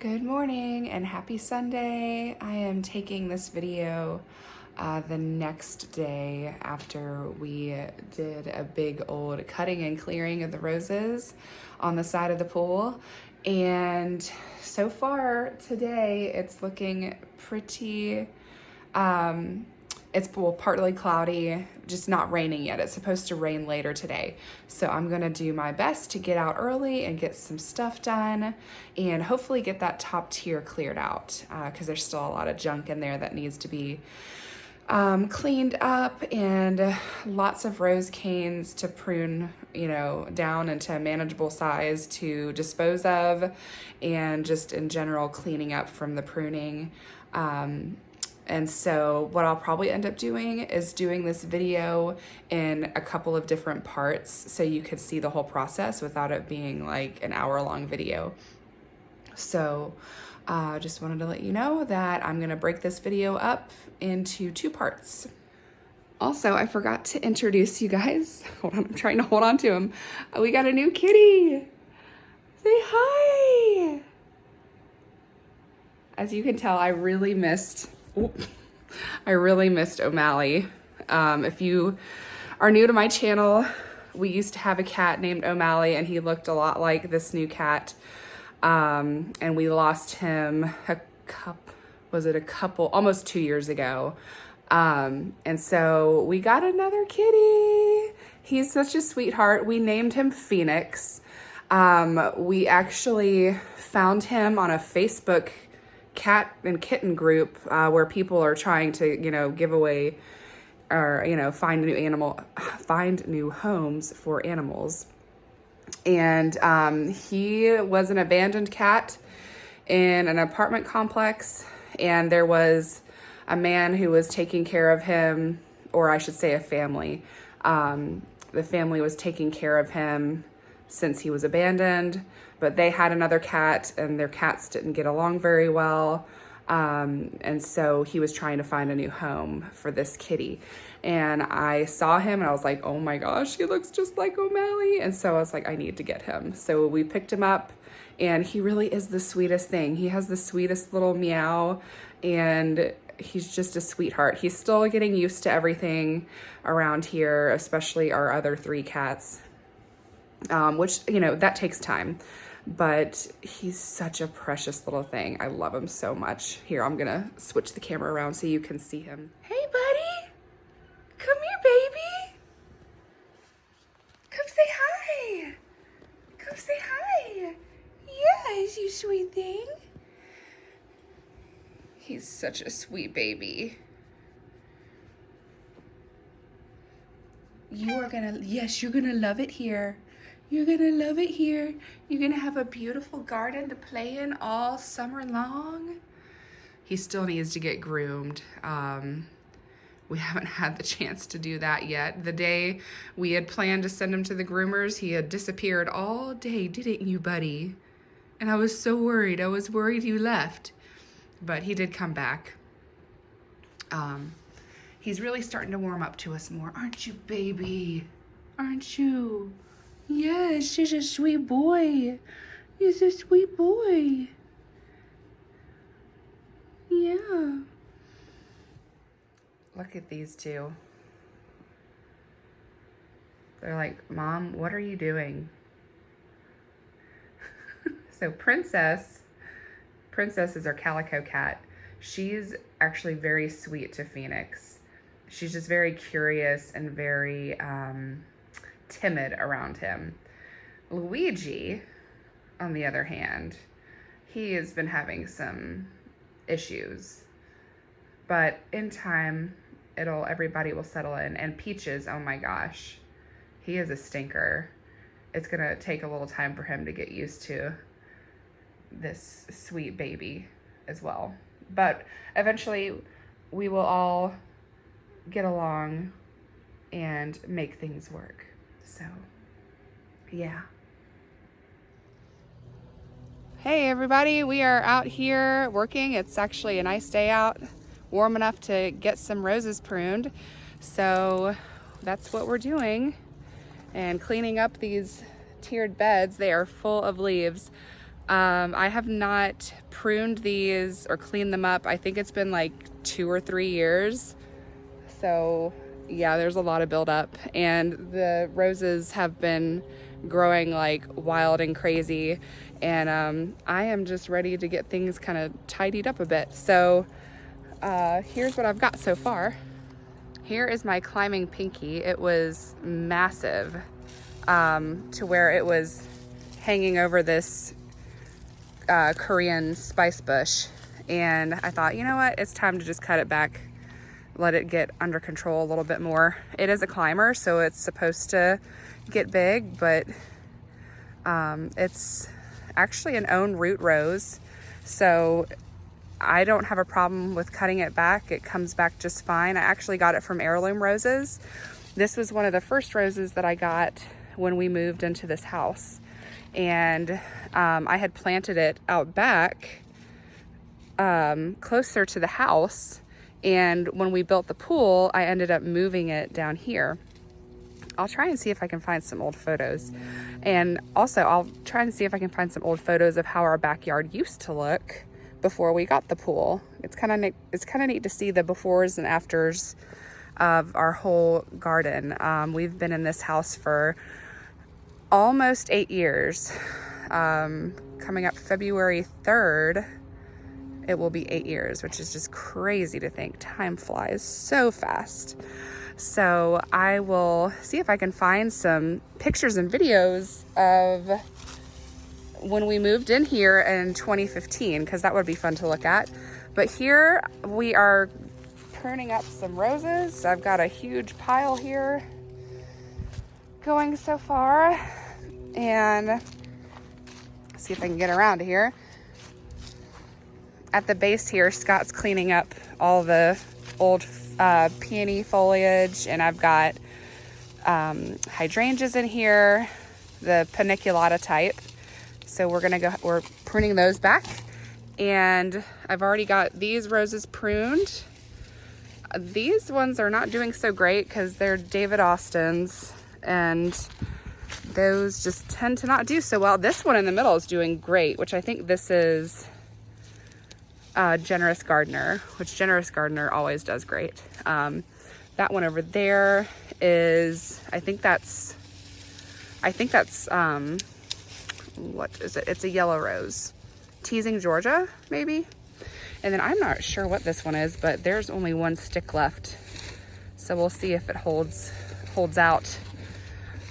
Good morning and happy Sunday. I am taking this video the next day after we did a big old cutting and clearing of the roses on the side of the pool. And so far today it's looking pretty, it's partly cloudy, just not raining yet. It's supposed to rain later today. So I'm gonna do my best to get out early and get some stuff done and hopefully get that top tier cleared out because there's still a lot of junk in there that needs to be cleaned up, and lots of rose canes to prune, down into a manageable size to dispose of, and just in general cleaning up from the pruning. And so what I'll probably end up doing is doing this video in a couple of different parts so you could see the whole process without it being like an hour-long video. So just wanted to let you know that I'm gonna break this video up into 2 parts. Also, I forgot to introduce you guys. Hold on, I'm trying to hold on to him. We got a new kitty. Say hi. As you can tell, I really missed O'Malley. If you are new to my channel, we used to have a cat named O'Malley, and he looked a lot like this new cat. And we lost him almost 2 years ago. And so we got another kitty. He's such a sweetheart. We named him Phoenix. We actually found him on a Facebook cat and kitten group where people are trying to, give away or, find new homes for animals. And he was an abandoned cat in an apartment complex, and there was a man who was taking care of him, or I should say a family. The family was taking care of him since he was abandoned, but they had another cat and their cats didn't get along very well. And so he was trying to find a new home for this kitty. And I saw him and I was like, oh my gosh, he looks just like O'Malley. And so I was like, I need to get him. So we picked him up, and he really is the sweetest thing. He has the sweetest little meow, and he's just a sweetheart. He's still getting used to everything around here, especially our other 3 cats, which, that takes time. But he's such a precious little thing. I love him so much. Here, I'm gonna switch the camera around so you can see him. Hey, buddy. Come here, baby. Come say hi. Come say hi. Yes, you sweet thing. He's such a sweet baby. You're gonna love it here. You're gonna love it here. You're gonna have a beautiful garden to play in all summer long. He still needs to get groomed. We haven't had the chance to do that yet. The day we had planned to send him to the groomers, he had disappeared all day, didn't you, buddy? And I was so worried. I was worried you left. But he did come back. He's really starting to warm up to us more. Aren't you, baby? Aren't you? Yes, he's a sweet boy. He's a sweet boy. Yeah. Look at these 2. They're like, Mom, what are you doing? So Princess is our calico cat. She's actually very sweet to Phoenix. She's just very curious and very timid around him. Luigi, on the other hand, he has been having some issues, but in time, everybody will settle in. And Peaches, oh my gosh, he is a stinker. It's gonna take a little time for him to get used to this sweet baby as well. But eventually we will all get along and make things work. So, yeah. Hey everybody, we are out here working. It's actually a nice day out, warm enough to get some roses pruned. So that's what we're doing, and cleaning up these tiered beds. They are full of leaves. I have not pruned these or cleaned them up. I think it's been like 2 or 3 years. So yeah, there's a lot of buildup, and the roses have been growing like wild and crazy. And I am just ready to get things kind of tidied up a bit. So here's what I've got so far. Here is my climbing pinky. It was massive, to where it was hanging over this Korean spice bush. And I thought, you know what? It's time to just cut it back, let it get under control a little bit more. It is a climber, so it's supposed to get big, but it's actually an own root rose. So I don't have a problem with cutting it back. It comes back just fine. I actually got it from Heirloom Roses. This was one of the first roses that I got when we moved into this house. And I had planted it out back, closer to the house. And when we built the pool, I ended up moving it down here. I'll try and see if I can find some old photos. And also I'll try and see if I can find some old photos of how our backyard used to look before we got the pool. It's kind of neat to see the befores and afters of our whole garden. We've been in this house for almost 8 years. Coming up February 3rd, it will be 8 years, which is just crazy to think. Time flies so fast. So I will see if I can find some pictures and videos of when we moved in here in 2015, because that would be fun to look at. But here we are pruning up some roses. I've got a huge pile here going so far, and see if I can get around here. At the base here, Scott's cleaning up all the old peony foliage, and I've got hydrangeas in here, the paniculata type. So we're pruning those back, and I've already got these roses pruned. These ones are not doing so great because they're David Austins, and those just tend to not do so well. This one in the middle is doing great, which I think this is Generous Gardener, which Generous Gardener always does great. That one over there is, I think that's what is it? It's a yellow rose. Teasing Georgia, maybe? And then I'm not sure what this one is, but there's only one stick left. So we'll see if it holds out.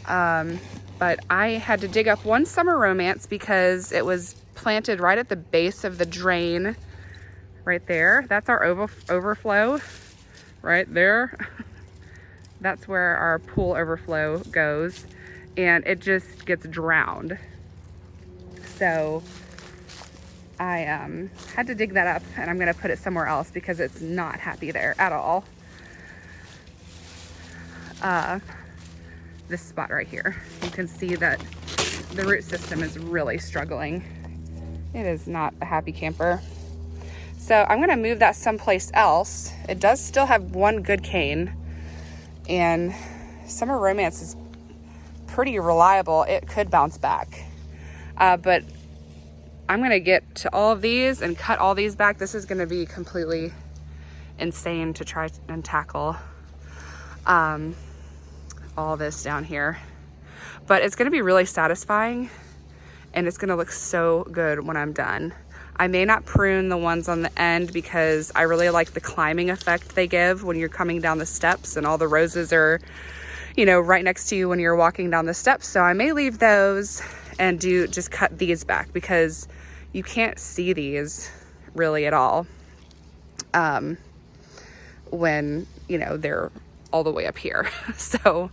But I had to dig up one Summer Romance because it was planted right at the base of the drain right there. That's our overflow right there. That's where our pool overflow goes, and it just gets drowned. So I had to dig that up, and I'm gonna put it somewhere else because it's not happy there at all. This spot right here, you can see that the root system is really struggling. It is not a happy camper. So I'm gonna move that someplace else. It does still have one good cane, and Summer Romance is pretty reliable. It could bounce back. But I'm gonna get to all of these and cut all these back. This is gonna be completely insane to try and tackle all this down here. But it's gonna be really satisfying, and it's gonna look so good when I'm done. I may not prune the ones on the end because I really like the climbing effect they give when you're coming down the steps, and all the roses are, you know, right next to you when you're walking down the steps. So I may leave those and just cut these back because you can't see these really at all when, you know, they're all the way up here. So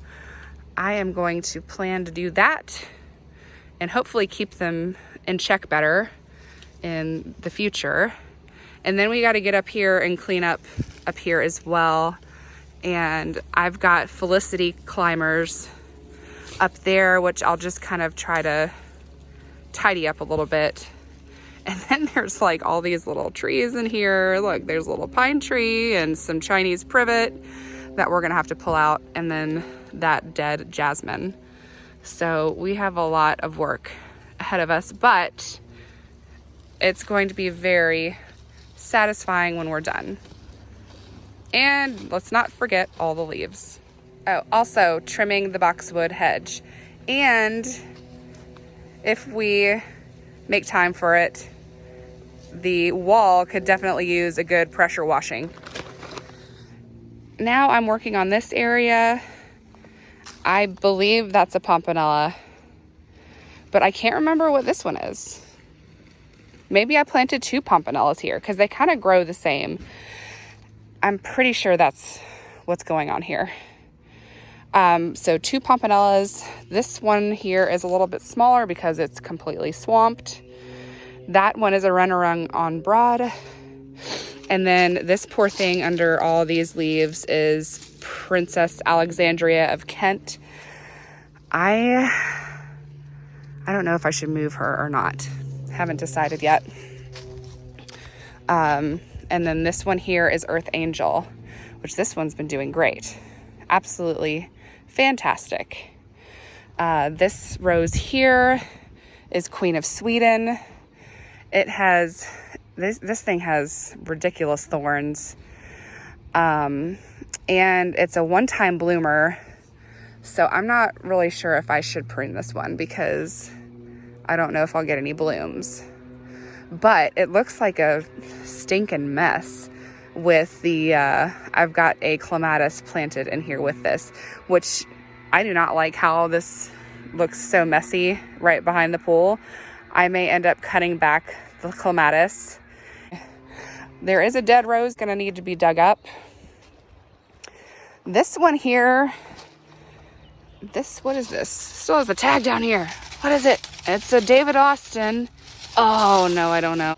I am going to plan to do that and hopefully keep them in check better in the future. And then we got to get up here and clean up here as well. And I've got Felicity climbers up there, which I'll just kind of try to tidy up a little bit. And then there's like all these little trees in here. Look, there's a little pine tree and some Chinese privet that we're gonna have to pull out, and then that dead jasmine. So we have a lot of work ahead of us, but it's going to be very satisfying when we're done. And let's not forget all the leaves. Oh, also trimming the boxwood hedge. And if we make time for it, the wall could definitely use a good pressure washing. Now I'm working on this area. I believe that's a pomponella, but I can't remember what this one is. Maybe I planted 2 pomponellas here because they kind of grow the same. I'm pretty sure that's what's going on here. So 2 pomponellas. This one here is a little bit smaller because it's completely swamped. That one is a runnerung on broad. And then this poor thing under all these leaves is Princess Alexandria of Kent. I don't know if I should move her or not. Haven't decided yet. And then this one here is Earth Angel, which this one's been doing great. Absolutely fantastic. This rose here is Queen of Sweden. It has, this thing has ridiculous thorns. And it's a one-time bloomer. So I'm not really sure if I should prune this one because I don't know if I'll get any blooms. But it looks like a stinking mess with the, I've got a clematis planted in here with this, which I do not like how this looks so messy right behind the pool. I may end up cutting back the clematis. There is a dead rose gonna need to be dug up. This one here, what is this? Still has a tag down here. What is it? It's a David Austin. Oh no, I don't know.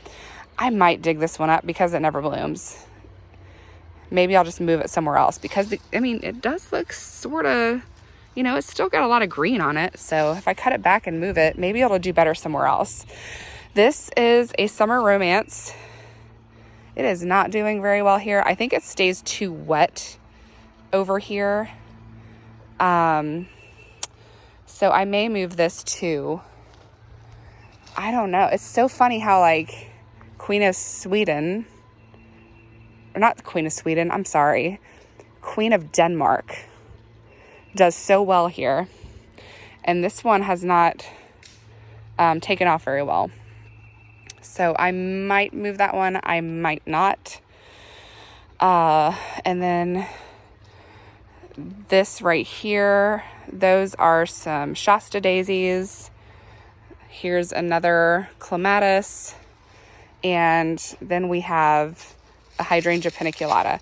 I might dig this one up because it never blooms. Maybe I'll just move it somewhere else because it does look sort of, it's still got a lot of green on it. So if I cut it back and move it, maybe it'll do better somewhere else. This is a summer romance. It is not doing very well here. I think it stays too wet over here. So I may move this too. I don't know. It's so funny how like Queen of Sweden, or not Queen of Sweden, I'm sorry, Queen of Denmark does so well here. And this one has not taken off very well. So I might move that one. I might not. And then this right here, those are some Shasta daisies. Here's another clematis. And then we have a hydrangea paniculata.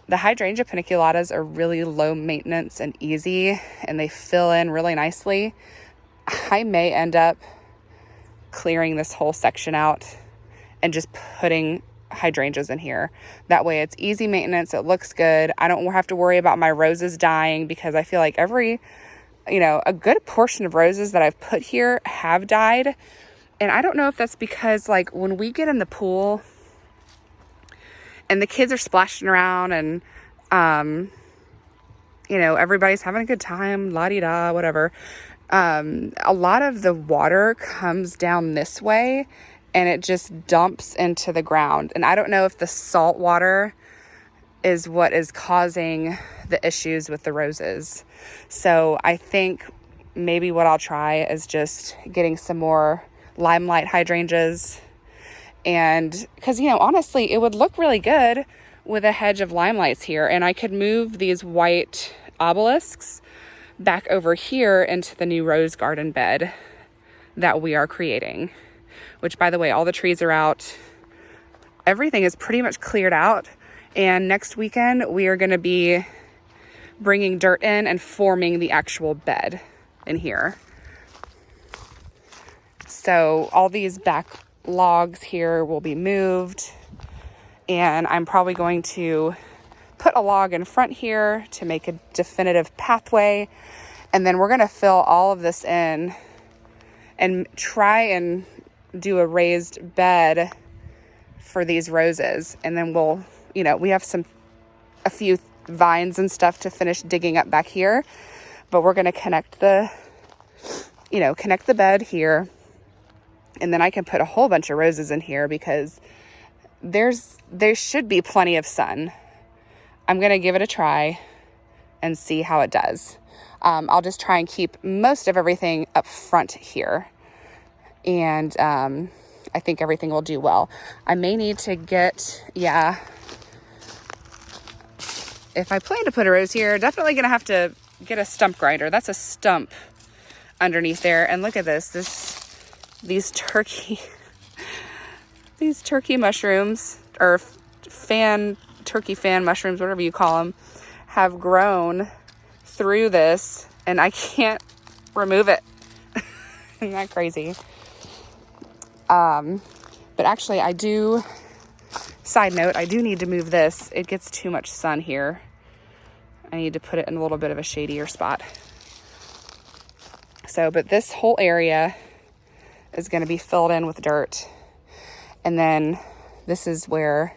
The hydrangea paniculatas are really low maintenance and easy, and they fill in really nicely. I may end up clearing this whole section out and just putting hydrangeas in here. That way it's easy maintenance. It looks good. I don't have to worry about my roses dying because I feel like a good portion of roses that I've put here have died. And I don't know if that's because like when we get in the pool and the kids are splashing around and, everybody's having a good time, la-di-da, whatever. A lot of the water comes down this way and it just dumps into the ground. And I don't know if the salt water is what is causing the issues with the roses. So I think maybe what I'll try is just getting some more limelight hydrangeas. And because, honestly, it would look really good with a hedge of limelights here. And I could move these white obelisks back over here into the new rose garden bed that we are creating, which, by the way, all the trees are out. Everything is pretty much cleared out. And next weekend, we are going to be bringing dirt in and forming the actual bed in here. So all these back logs here will be moved, and I'm probably going to put a log in front here to make a definitive pathway, and then we're going to fill all of this in and try and do a raised bed for these roses. And then we'll, we have a few vines and stuff to finish digging up back here, but we're going to connect the bed here And then I can put a whole bunch of roses in here because there should be plenty of sun. I'm going to give it a try and see how it does. I'll just try and keep most of everything up front here. And I think everything will do well. I may need to get, if I plan to put a rose here, definitely going to have to get a stump grinder. That's a stump underneath there. And look at these turkey mushrooms, or turkey fan mushrooms, whatever you call them, have grown through this and I can't remove it. Isn't that crazy? But actually side note, I do need to move this. It gets too much sun here. I need to put it in a little bit of a shadier spot. But this whole area is going to be filled in with dirt. And then this is where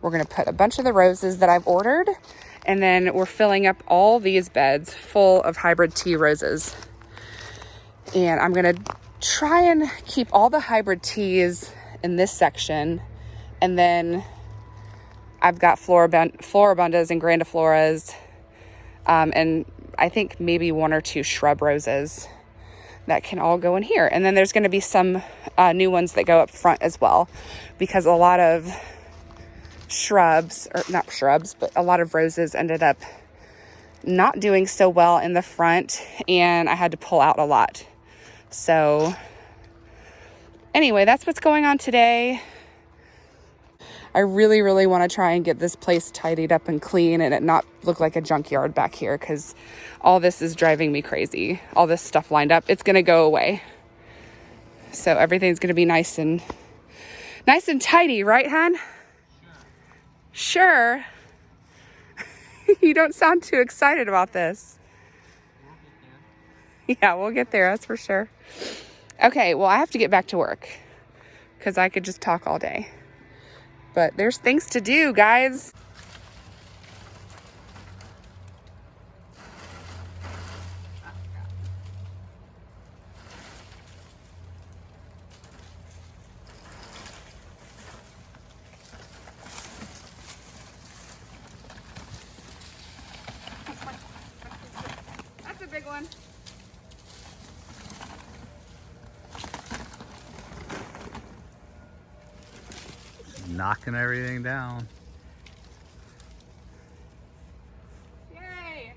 we're going to put a bunch of the roses that I've ordered. And then we're filling up all these beds full of hybrid tea roses. And I'm going to try and keep all the hybrid teas in this section. And then I've got floribundas and grandifloras. And I think maybe 1 or 2 shrub roses that can all go in here. And then there's going to be some new ones that go up front as well, because a lot of shrubs, or not shrubs, but a lot of roses ended up not doing so well in the front, and I had to pull out a lot. So anyway, that's what's going on today. I really, really want to try and get this place tidied up and clean and it not look like a junkyard back here, because all this is driving me crazy. All this stuff lined up, it's going to go away. So everything's going to be nice and tidy, right, hon? Sure. You don't sound too excited about this. Yeah, we'll get there, that's for sure. Okay, well, I have to get back to work because I could just talk all day. But there's things to do, guys. That's a big one. Knocking everything down. Yay!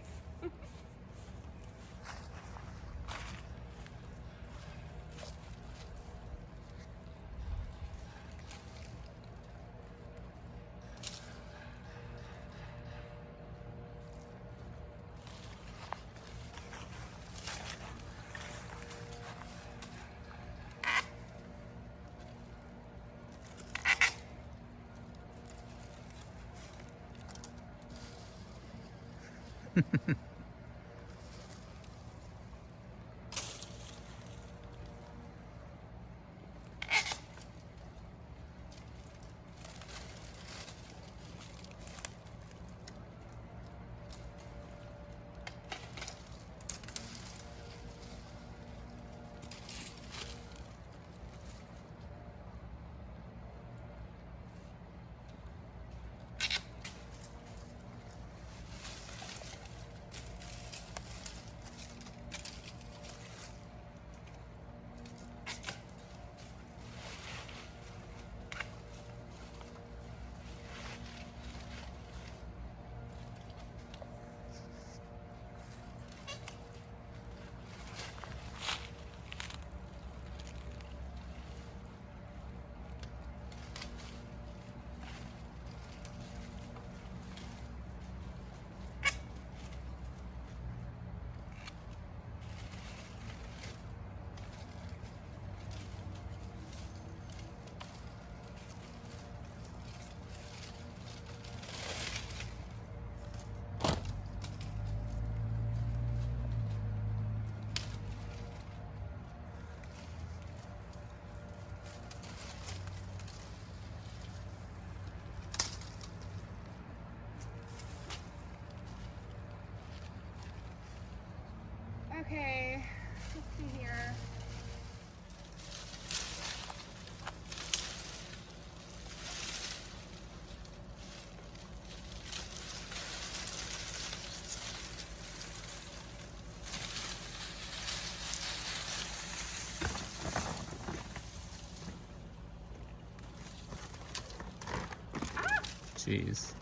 Jeez.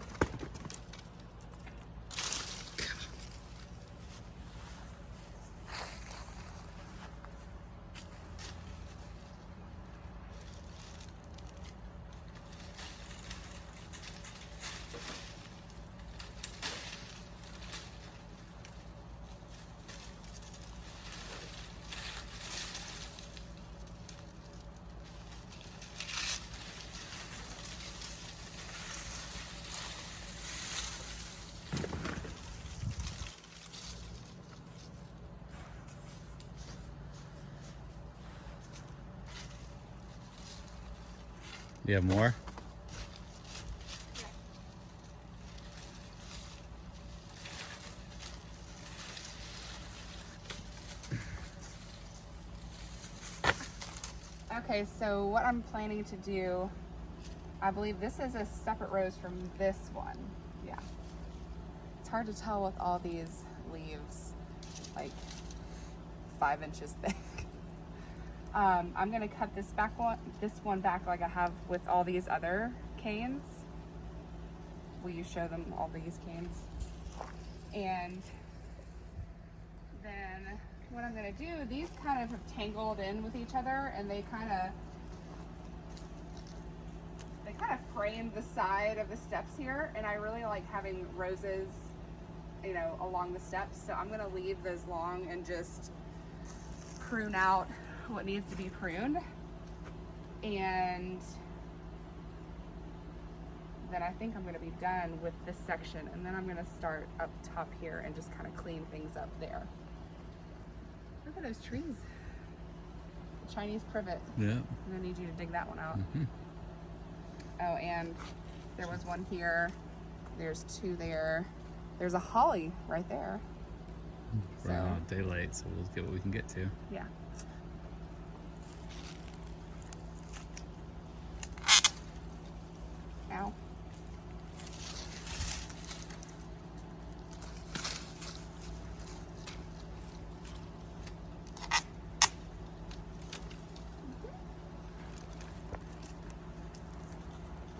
You have more? Okay, so what I'm planning to do, I believe this is a separate rose from this one. Yeah. It's hard to tell with all these leaves, like 5 inches thick. I'm gonna cut this one back like I have with all these other canes. Will you show them all these canes? And then what I'm gonna do, these kind of have tangled in with each other, and they kind of frame the side of the steps here, and I really like having roses, you know, along the steps. So I'm gonna leave those long and just prune out what needs to be pruned. And then I think I'm going to be done with this section, and then I'm going to start up top here and just kind of clean things up there. Look at those trees. The Chinese privet. Yeah. I'm going to need you to dig that one out. Oh, and there was one here. There's 2 there. There's a holly right there. We're out of daylight, so we'll get what we can get to. Yeah. Ow.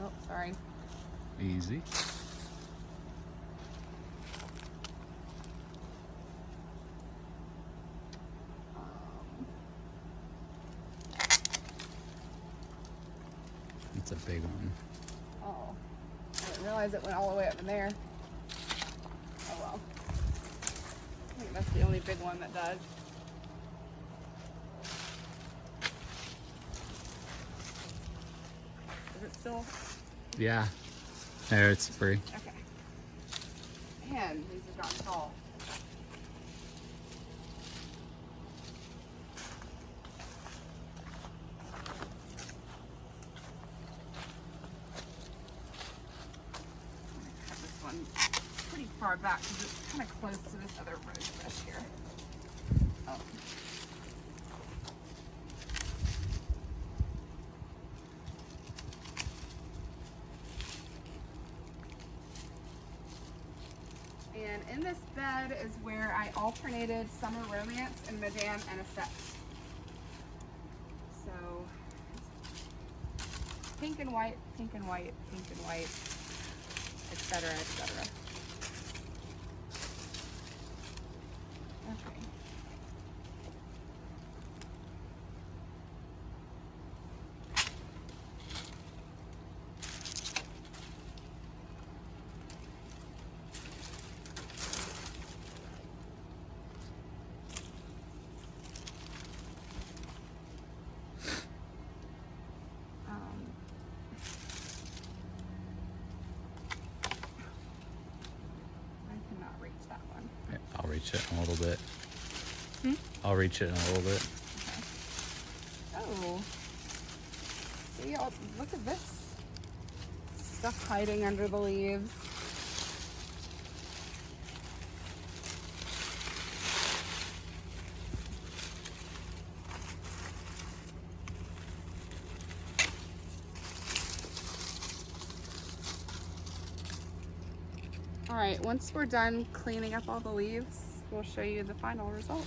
Oh, sorry. Easy. It's a big one. Oh, I didn't realize it went all the way up in there. Oh well. I think that's the only big one that does. Is it still? Yeah. There, it's free. Okay. Man, these have gotten tall. Pretty far back because it's kind of close to this other rose bush here. Oh. And in this bed is where I alternated Summer Romance and Madame Anisette. So pink and white, pink and white, pink and white, etc., etc. Okay. I cannot reach that one. Yeah, I'll reach it in a little bit. I'll reach it in a little bit. Okay. Oh. See, look at this stuff hiding under the leaves. All right, once we're done cleaning up all the leaves, we'll show you the final result.